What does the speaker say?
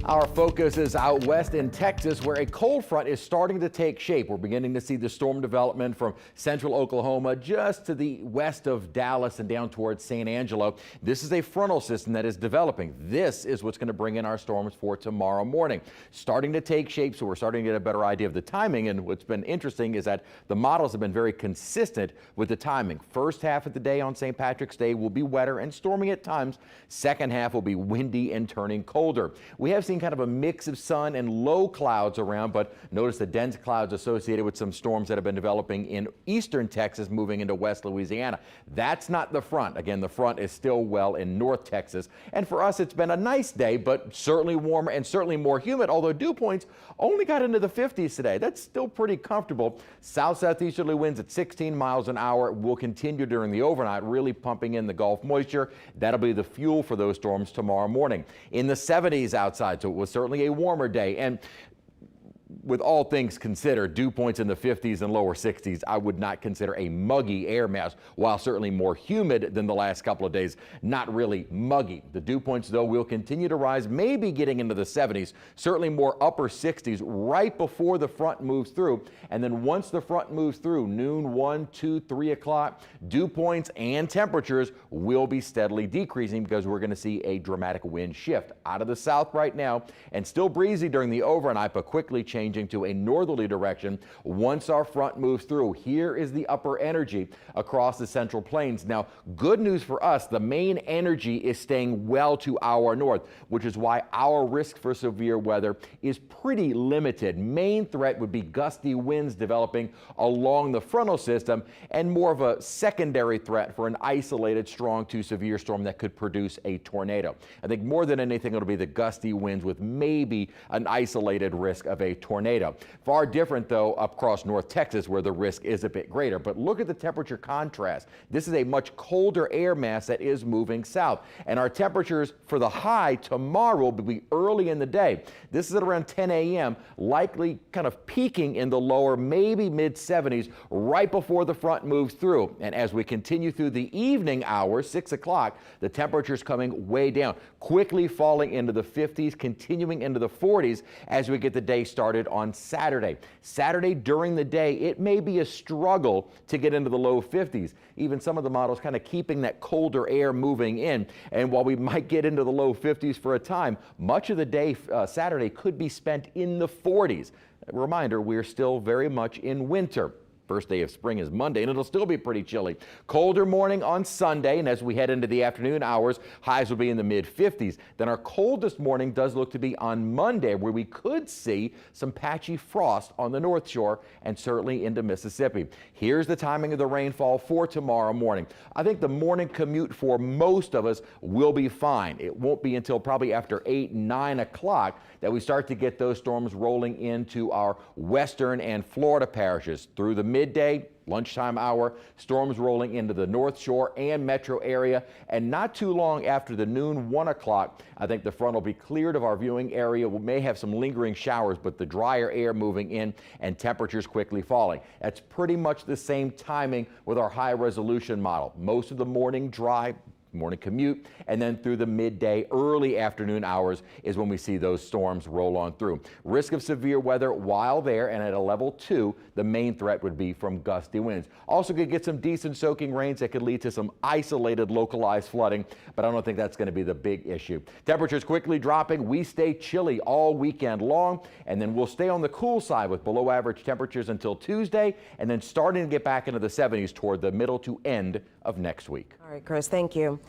Our focus is out west in Texas, where a cold front is starting to take shape. We're beginning to see the storm development from central Oklahoma just to the west of Dallas and down towards San Angelo. This is a frontal system that is developing. This is what's going to bring in our storms for tomorrow morning. Starting to take shape, so we're starting to get a better idea of the timing. And what's been interesting is that the models have been very consistent with the timing. First half of the day on St. Patrick's Day will be wetter and stormy at times. Second half will be windy and turning colder. We have seen kind of a mix of sun and low clouds around, but notice the dense clouds associated with some storms that have been developing in eastern Texas moving into West Louisiana. That's not the front. Again, the front is still well in North Texas. And for us, it's been a nice day, but certainly warmer and certainly more humid, although dew points only got into the 50s today. That's still pretty comfortable. South-southeasterly winds at 16 miles an hour will continue during the overnight, really pumping in the Gulf moisture. That'll be the fuel for those storms tomorrow morning. In the 70s outside, so it was certainly a warmer day. And with all things considered, dew points in the 50s and lower 60s, I would not consider a muggy air mass. While certainly more humid than the last couple of days, not really muggy. The dew points, though, will continue to rise, maybe getting into the 70s, certainly more upper 60s right before the front moves through. And then once the front moves through, noon, 1, 2, 3 o'clock, dew points and temperatures will be steadily decreasing because we're going to see a dramatic wind shift out of the south right now and still breezy during the overnight, but quickly changing to a northerly direction once our front moves through. Here is the upper energy across the central plains. Now, good news for us, the main energy is staying well to our north, which is why our risk for severe weather is pretty limited. Main threat would be gusty winds developing along the frontal system and more of a secondary threat for an isolated strong to severe storm that could produce a tornado. I think more than anything, it'll be the gusty winds with maybe an isolated risk of a tornado. Far different, though, up across North Texas, where the risk is a bit greater. But look at the temperature contrast. This is a much colder air mass that is moving south. And our temperatures for the high tomorrow will be early in the day. This is at around 10 a.m., likely kind of peaking in the lower, maybe mid 70s, right before the front moves through. And as we continue through the evening hours, 6 o'clock, the temperatures coming way down, quickly falling into the 50s, continuing into the 40s as we get the day started on Saturday. Saturday during the day, it may be a struggle to get into the low 50s. Even some of the models kind of keeping that colder air moving in. And while we might get into the low 50s for a time, much of the day Saturday could be spent in the 40s. A reminder, we're still very much in winter. First day of spring is Monday, and it'll still be pretty chilly. Colder morning on Sunday, and as we head into the afternoon hours, highs will be in the mid-50s. Then our coldest morning does look to be on Monday, where we could see some patchy frost on the North Shore and certainly into Mississippi. Here's the timing of the rainfall for tomorrow morning. I think the morning commute for most of us will be fine. It won't be until probably after 8, 9 o'clock that we start to get those storms rolling into our western and Florida parishes. Through the midday, lunchtime hour, storms rolling into the North Shore and metro area, and not too long after the noon, 1 o'clock, I think the front will be cleared of our viewing area. We may have some lingering showers, but the drier air moving in and temperatures quickly falling. That's pretty much the same timing with our high resolution model. Most of the morning dry, morning commute, and then through the midday, early afternoon hours is when we see those storms roll on through. Risk of severe weather while there, and at a level 2, the main threat would be from gusty winds. Also could get some decent soaking rains that could lead to some isolated localized flooding, but I don't think that's going to be the big issue. Temperatures quickly dropping. We stay chilly all weekend long, and then we'll stay on the cool side with below average temperatures until Tuesday, and then starting to get back into the 70s toward the middle to end of next week. All right, Chris, thank you.